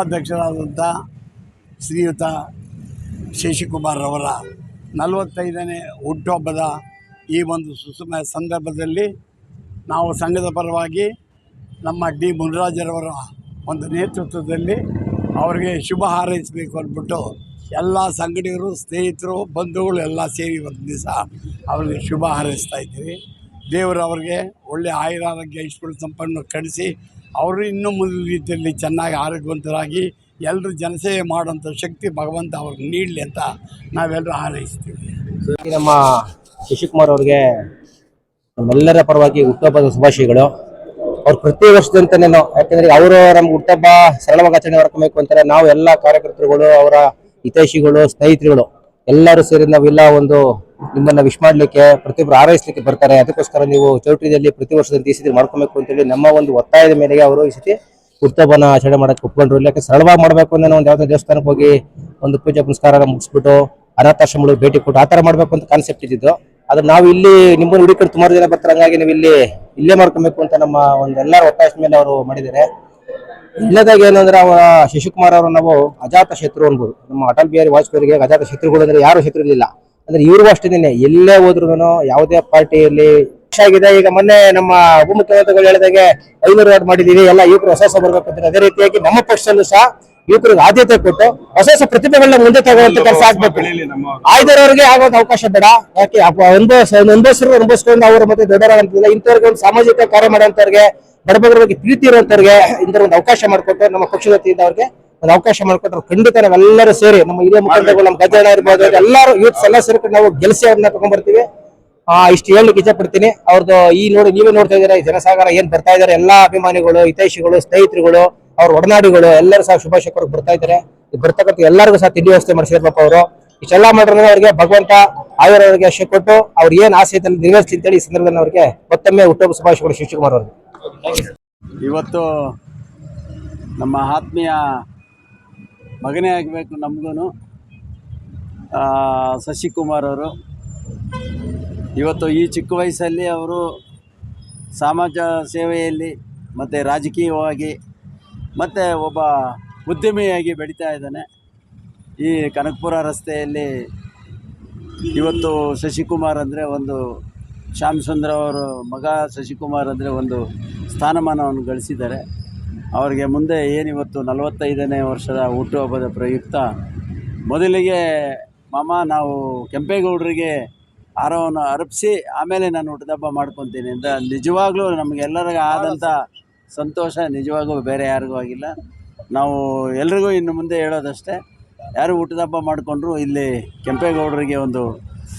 ಉಪಾಧ್ಯಕ್ಷರಾದಂಥ ಶ್ರೀಯುತ ಶಶಿಕುಮಾರ್ ಅವರ 45ನೇ ಹುಟ್ಟುಹಬ್ಬದ ಈ ಒಂದು ಸುಸಮಯ ಸಂದರ್ಭದಲ್ಲಿ ನಾವು ಸಂಘದ ಪರವಾಗಿ ನಮ್ಮ ಡಿ ಮುನ್ರಾಜರವರ ಒಂದು ನೇತೃತ್ವದಲ್ಲಿ ಅವರಿಗೆ ಶುಭ ಹಾರೈಸಬೇಕು ಅಂದ್ಬಿಟ್ಟು ಎಲ್ಲ ಸಂಘಟಕರು, ಸ್ನೇಹಿತರು, ಬಂಧುಗಳು ಎಲ್ಲ ಸೇರಿ ಒಂದು ದಿವಸ ಅವರಿಗೆ ಶುಭ ಹಾರೈಸ್ತಾ ಇದ್ದೀವಿ. ದೇವರು ಅವ್ರಿಗೆ ಒಳ್ಳೆಯ ಆಯುರಾರೋಗ್ಯ ಐಶ್ವರ್ಯ ಸಂಪನ್ನ ಕಳಿಸಿ ಅವರು ಇನ್ನೂ ಮುಂದಿನ ರೀತಿಯಲ್ಲಿ ಚೆನ್ನಾಗಿ ಆರೋಗ್ಯವಂತರಾಗಿ ಎಲ್ಲರೂ ಜನಸೇವೆ ಮಾಡುವಂಥ ಶಕ್ತಿ ಭಗವಂತ ಅವ್ರಿಗೆ ನೀಡಲಿ ಅಂತ ನಾವೆಲ್ಲರೂ ಹಾರೈಸ್ತೀವಿ. ನಮ್ಮ ಶಶಿಕುಮಾರ್ ಅವ್ರಿಗೆ ನಮ್ಮೆಲ್ಲರ ಪರವಾಗಿ ಹುಟ್ಟುಹಬ್ಬದ ಶುಭಾಶಯಗಳು. ಅವ್ರು ಪ್ರತಿ ವರ್ಷದಂತಾನೆ ಯಾಕಂದ್ರೆ ಅವರು ನಮ್ಗೆ ಹುಟ್ಟುಹಬ್ಬ ಸರಳವಾಗಿ ಆಚರಣೆ ಮಾಡ್ಕೊಬೇಕು ಅಂತಾರೆ. ನಾವು ಎಲ್ಲ ಕಾರ್ಯಕರ್ತರುಗಳು, ಅವರ ಹಿತೈಷಿಗಳು, ಸ್ನೇಹಿತರುಗಳು ಎಲ್ಲರೂ ಸೇರಿ ನಾವೆಲ್ಲ ಒಂದು ನಿಮ್ಮನ್ನ ವಿಶ್ ಮಾಡ್ಲಿಕ್ಕೆ, ಪ್ರತಿಯೊಬ್ಬರು ಹಾರೈಸ್ಲಿಕ್ಕೆ ಬರ್ತಾರೆ. ಅದಕ್ಕೋಸ್ಕರ ನೀವು ಚೌಟ್ರಿಯಲ್ಲಿ ಪ್ರತಿ ವರ್ಷದಂತೆ ಈ ಸತಿ ಮಾಡ್ಕೊಬೇಕು ಅಂತೇಳಿ ನಮ್ಮ ಒಂದು ಒತ್ತಾಯದ ಮೇರೆಗೆ ಅವರು ಈ ಸತಿ ಹುಟ್ಟುಹಬ್ಬನ ಆಚರಣೆ ಮಾಡಕ್ಕೆ ಒಪ್ಕೊಂಡ್ರು. ಯಾಕೆ ಸರಳವಾಗಿ ಮಾಡಬೇಕು ಅಂದ್ರೆ ಒಂದು ಯಾವುದೋ ದೇವಸ್ಥಾನಕ್ಕೆ ಹೋಗಿ ಒಂದು ಪೂಜೆ ಪುನಸ್ಕಾರ ಮುಗಿಸ್ಬಿಟ್ಟು ಅನಾಥಾಶ್ರಮಗಳಿಗೆ ಭೇಟಿ ಕೊಟ್ಟು ಆ ಥರ ಮಾಡಬೇಕು ಅಂತ ಕಾನ್ಸೆಪ್ಟ್ ಇದ್ದಿದ್ದು. ಆದ್ರೆ ನಾವು ಇಲ್ಲಿ ನಿಮ್ಮನ್ನು ಹುಡುಕೊಂಡು ಸುಮಾರು ಜನ ಬರ್ತಾರೆ, ಹಂಗಾಗಿ ನೀವು ಇಲ್ಲೇ ಮಾಡ್ಕೊಬೇಕು ಅಂತ ನಮ್ಮ ಒಂದು ಎಲ್ಲರ ಒತ್ತಾಯದ ಮೇಲೆ ಅವರು ಮಾಡಿದ್ದಾರೆ. ಇಲ್ಲದಾಗ ಏನು ಅಂದ್ರೆ ಅವರ ಶಶಿಕುಮಾರ್ ಅವರು ನಾವು ಅಜಾತ ಶತ್ರು ಅನ್ಬೋದು. ನಮ್ಮ ಅಟಲ್ ಬಿಹಾರಿ ವಾಜಪೇಯಿಗೆ ಅಜಾತ ಶತ್ರುಗಳು ಅಂದ್ರೆ ಯಾರು ಶತ್ರು ಇರಲಿಲ್ಲ. ಅಂದ್ರೆ ಇವ್ರಿಗೂ ಅಷ್ಟೇನೆ, ಎಲ್ಲೇ ಹೋದ್ರು ಯಾವುದೇ ಪಾರ್ಟಿಯಲ್ಲಿ ಆಗಿದೆ. ಈಗ ಮೊನ್ನೆ ನಮ್ಮ ಉಪಮುಖ್ಯಮಂತ್ರಿಗಳು ಹೇಳಿದಾಗೆ 500 ವಾರ್ಡ್ ಮಾಡಿದೀವಿ, ಎಲ್ಲ ಯುವಕರು ಹೊಸ ಬರ್ಬೇಕು ಅಂತ. ಅದೇ ರೀತಿಯಾಗಿ ನಮ್ಮ ಪಕ್ಷದಲ್ಲೂ ಸಹ ಯುವಕರಿಗೆ ಆದ್ಯತೆ ಕೊಟ್ಟು ಹೊಸ ಪ್ರತಿಭೆಗಳನ್ನ ಮುಂದೆ ತಗೊಳ್ಳುವಂತ ಕೆಲಸ ಆಗ್ಬೇಕು. ಆಯ್ದರವ್ರಿಗೆ ಆಗೋದು ಅವಕಾಶ ಬೇಡ. ಯಾಕೆ ಅನುಭವಿಸ್ಕೊಂಡು ಅವರು ಮತ್ತೆ ದೊಡ್ಡವರಾಗಂತಿಲ್ಲ. ಇಂಥವ್ರಿಗೆ ಒಂದು ಸಾಮಾಜಿಕ ಕಾರ್ಯ ಮಾಡೋಂಥವ್ರಿಗೆ, ಬಡಬಗರ ಬಗ್ಗೆ ಪ್ರೀತಿ ಇರುವಂತವ್ರಿಗೆ ಇಂಥ ಒಂದು ಅವಕಾಶ ಮಾಡಿಕೊಟ್ಟು, ನಮ್ಮ ಪಕ್ಷದ ವತಿಯಿಂದ ಅವ್ರಿಗೆ ಒಂದು ಅವಕಾಶ ಮಾಡಿಕೊಟ್ರು ಖಂಡಿತ ನಾವೆಲ್ಲರೂ ಸೇರಿ ನಮ್ಮ ಹಿರಿಯ ಮುಖಂಡರುಗಳು, ನಮ್ಮ ಗದ್ದೆಣ ಇರ್ಬೋದು, ಎಲ್ಲರೂ ಯೂತ್ಸ್ ಎಲ್ಲ ಸೇರ್ಕೊಂಡು ನಾವು ಗೆಲ್ಸಿ ಅವ್ರನ್ನ ತಗೊಂಡ್ಬರ್ತೀವಿ. ಇಷ್ಟು ಹೇಳಲಿಕ್ಕೆ ಇಷ್ಟಪಡ್ತೀನಿ. ಅವ್ರದ್ದು ನೀವೇ ನೋಡ್ತಾ ಇದ್ದೀರಾ ಜನಸಾಗರ ಏನ್ ಬರ್ತಾ ಇದಾರೆ. ಎಲ್ಲಾ ಅಭಿಮಾನಿಗಳು, ಹಿತೈಷಿಗಳು, ಸ್ನೇಹಿತರುಗಳು, ಅವ್ರ ಒಡನಾಡಿಗಳು ಎಲ್ಲರೂ ಸಹ ಶುಭಾಶಯ ಕೊಡಕ್ಕೆ ಬರ್ತಾ ಇದ್ದಾರೆ. ಬರ್ತಕ್ಕಂಥ ಎಲ್ಲರಿಗೂ ಸಹ ತಿಂಡಿ ವ್ಯವಸ್ಥೆ ಮಾಡಿಸಿರ್ಬೇಕು. ಅವರು ಇಷ್ಟೆಲ್ಲ ಮಾಡಿದ್ರೆ ಅವರಿಗೆ ಭಗವಂತ ಆಯುರ್ವೇದಕ್ಕೆ ಆಶೆ ಕೊಟ್ಟು ಅವ್ರು ಏನ್ ಆಸೆ ಇದ್ದಲ್ಲಿ ನೆರವೇರಿಸಲಿ ಅಂತೇಳಿ ಈ ಸಂದರ್ಭದಲ್ಲಿ ಅವರಿಗೆ ಮತ್ತೊಮ್ಮೆ ಹುಟ್ಟುಹಬ್ಬ ಶುಭಾಶಯಗಳು ಶಶಿಕುಮಾರ್ ಅವರು. ಇವತ್ತು ನಮ್ಮ ಆತ್ಮೀಯ ಮಗನೇ ಆಗಬೇಕು ನಮಗೂ ಶಶಿಕುಮಾರ್ ಅವರು ಇವತ್ತು ಈ ಚಿಕ್ಕ ವಯಸ್ಸಲ್ಲಿ ಅವರು ಸಮಾಜ ಸೇವೆಯಲ್ಲಿ ಮತ್ತು ರಾಜಕೀಯವಾಗಿ ಮತ್ತು ಒಬ್ಬ ಉದ್ಯಮಿಯಾಗಿ ಬೆಳೀತಾ ಇದ್ದಾನೆ. ಈ ಕನಕಪುರ ರಸ್ತೆಯಲ್ಲಿ ಇವತ್ತು ಶಶಿಕುಮಾರ್ ಅಂದರೆ ಒಂದು ಶ್ಯಾಮ್ ಸುಂದರ್ ಅವರ ಮಗ ಶಶಿಕುಮಾರ್ ಅಂದರೆ ಒಂದು ಸ್ಥಾನಮಾನವನ್ನು ಗಳಿಸಿದ್ದಾರೆ. ಅವರಿಗೆ ಮುಂದೆ ಏನಿವತ್ತು 45ನೇ ವರ್ಷದ ಹುಟ್ಟುಹಬ್ಬದ ಪ್ರಯುಕ್ತ ಮೊದಲಿಗೆ ಮಾಮ ನಾವು ಕೆಂಪೇಗೌಡರಿಗೆ ಹಾರವನ್ನು ಅರ್ಪಿಸಿ ಆಮೇಲೆ ನಾನು ಹುಟ್ಟುಹಬ್ಬ ಮಾಡ್ಕೊತೀನಿ ಅಂತ ನಿಜವಾಗ್ಲೂ ನಮಗೆಲ್ಲರಿಗೂ ಆದಂಥ ಸಂತೋಷ ನಿಜವಾಗೂ ಬೇರೆ ಯಾರಿಗೂ ಆಗಿಲ್ಲ. ನಾವು ಎಲ್ರಿಗೂ ಇನ್ನು ಮುಂದೆ ಹೇಳೋದಷ್ಟೇ, ಯಾರು ಹುಟ್ಟುಹಬ್ಬ ಮಾಡಿಕೊಂಡ್ರು ಇಲ್ಲಿ ಕೆಂಪೇಗೌಡರಿಗೆ ಒಂದು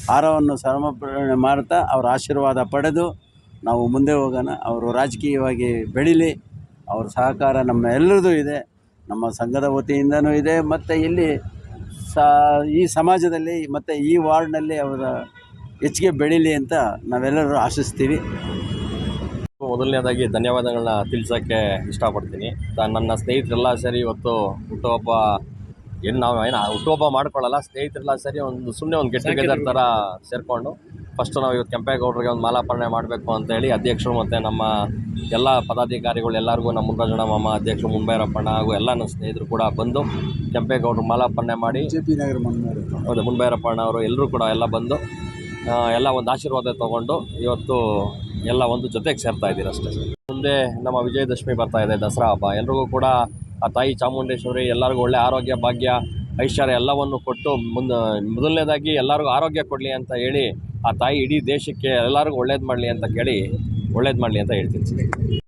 ಹಾರವನ್ನು ಸಮರ್ಪಣೆ ಮಾಡ್ತಾ ಅವರ ಆಶೀರ್ವಾದ ಪಡೆದು ನಾವು ಮುಂದೆ ಹೋಗೋಣ. ಅವರು ರಾಜಕೀಯವಾಗಿ ಬೆಳೀಲಿ, ಅವ್ರ ಸಹಕಾರ ನಮ್ಮ ಎಲ್ಲರದ್ದು ಇದೆ, ನಮ್ಮ ಸಂಘದ ವತಿಯಿಂದನೂ ಇದೆ, ಮತ್ತು ಇಲ್ಲಿ ಈ ಸಮಾಜದಲ್ಲಿ ಮತ್ತು ಈ ವಾರ್ಡ್ನಲ್ಲಿ ಅವರ ಹೆಚ್ಚಿಗೆ ಬೆಳೀಲಿ ಅಂತ ನಾವೆಲ್ಲರೂ ಆಶಿಸ್ತೀವಿ. ಮೊದಲನೇದಾಗಿ ಧನ್ಯವಾದಗಳನ್ನ ತಿಳಿಸೋಕ್ಕೆ ಇಷ್ಟಪಡ್ತೀನಿ. ನನ್ನ ಸ್ನೇಹಿತರೆಲ್ಲ ಸೇರಿ ಇವತ್ತು ಹುಟ್ಟುಹಬ್ಬ ನಾವು ಹುಟ್ಟುಹಬ್ಬ ಮಾಡ್ಕೊಳ್ಳಲ್ಲ, ಸ್ನೇಹಿತರೆಲ್ಲ ಸೇರಿ ಸುಮ್ಮನೆ ಒಂದು ಗೆಟ್ ಟುಗೆದರ್ ಥರ ಸೇರಿಕೊಂಡು ಫಸ್ಟು ನಾವು ಇವತ್ತು ಕೆಂಪೇಗೌಡರಿಗೆ ಒಂದು ಮಾಲಾರ್ಪಣೆ ಮಾಡಬೇಕು ಅಂತೇಳಿ ಅಧ್ಯಕ್ಷರು ಮತ್ತು ನಮ್ಮ ಎಲ್ಲ ಪದಾಧಿಕಾರಿಗಳು ಎಲ್ಲರಿಗೂ ನಮ್ಮ ಮುನ್ರಾಜಣ್ಣ ಮಾಮ, ಅಧ್ಯಕ್ಷರು ಮುನ್ಬೈರಪ್ಪಣ್ಣ ಹಾಗೂ ಎಲ್ಲ ನನ್ನ ಸ್ನೇಹಿತರು ಕೂಡ ಬಂದು ಕೆಂಪೇಗೌಡರು ಮಾಲಾರ್ಪಣೆ ಮಾಡಿ, ಹೌದು ಮುನ್ಬೈರಪ್ಪಣ್ಣ ಅವರು ಎಲ್ಲರೂ ಕೂಡ ಎಲ್ಲ ಬಂದು ಎಲ್ಲ ಒಂದು ಆಶೀರ್ವಾದ ತೊಗೊಂಡು ಇವತ್ತು ಎಲ್ಲ ಒಂದು ಜೊತೆಗೆ ಸೇರ್ತಾ ಇದ್ದೀರಿ ಅಷ್ಟೇ. ಮುಂದೆ ನಮ್ಮ ವಿಜಯದಶಮಿ ಬರ್ತಾ ಇದೆ, ದಸರಾ ಹಬ್ಬ. ಎಲ್ರಿಗೂ ಕೂಡ ಆ ತಾಯಿ ಚಾಮುಂಡೇಶ್ವರಿ ಎಲ್ಲರಿಗೂ ಒಳ್ಳೆ ಆರೋಗ್ಯ, ಭಾಗ್ಯ, ಐಶ್ವರ್ಯ ಎಲ್ಲವನ್ನು ಕೊಟ್ಟು ಮೊದಲನೇದಾಗಿ ಎಲ್ಲರಿಗೂ ಆರೋಗ್ಯ ಕೊಡಲಿ ಅಂತ ಹೇಳಿ ಆ ತಾಯಿ ಇಡೀ ದೇಶಕ್ಕೆ ಎಲ್ಲರಿಗೂ ಒಳ್ಳೇದು ಮಾಡಲಿ ಅಂತ ಕೇಳಿ ಒಳ್ಳೇದು ಮಾಡಲಿ ಅಂತ ಹೇಳ್ತೀನಿ.